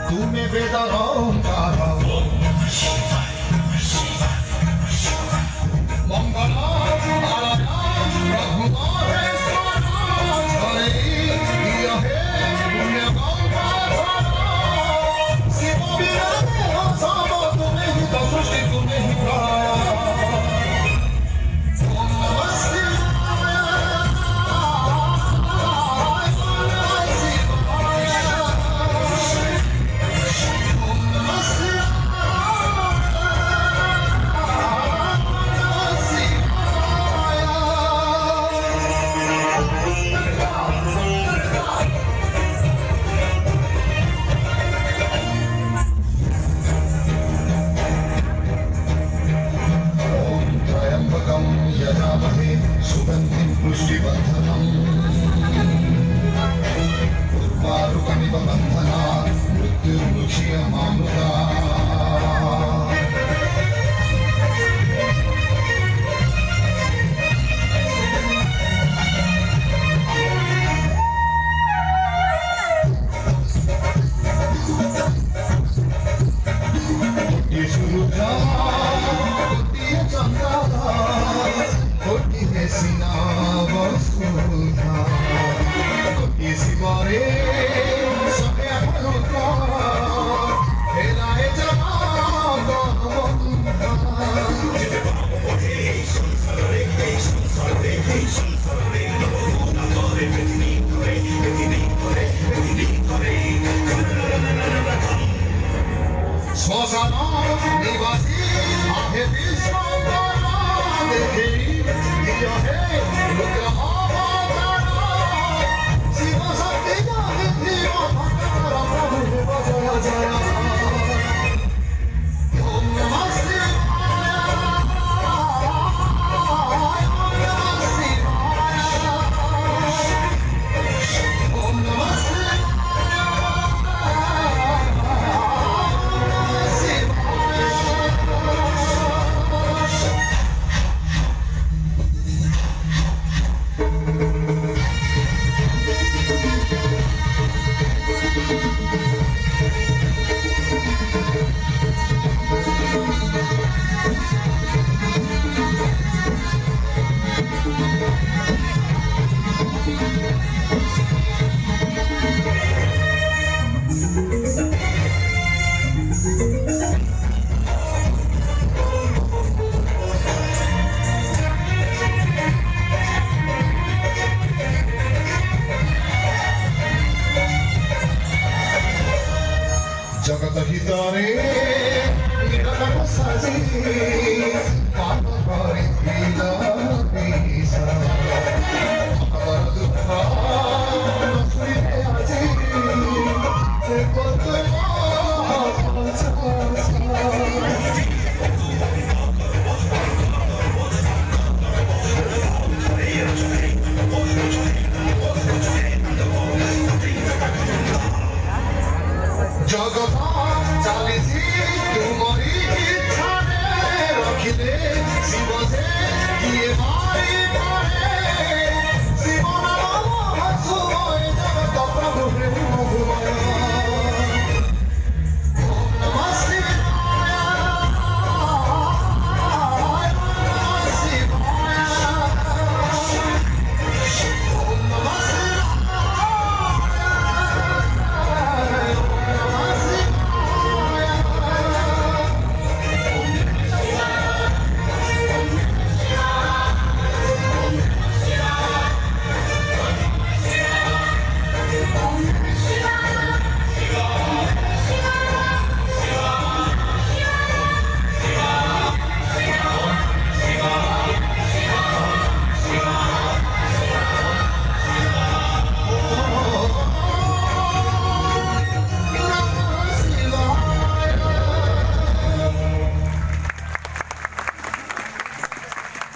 তুমি বেদরঙ্কার মঙ্গল প্রভু মহেশ্বর হরে প্রিয় হে পুণ্য গঙ্গাধর শিব বিরাজে সব তুমি হি তো সৃষ্টি তুমি হি প্রলয় ওম নমঃ सुगन्धिं पुष्टिवर्धनम् उर्वारुकमिव बन्धनात् मृत्युर्मुक्षीयमामृता निवासी आहे विश्वंभरा देखी दिया है रुद्र शिव शक्ति जागृति प्रभु जय जय ओम नमः जगत हितरे निरलम साजी पाप परित्रिल पीसा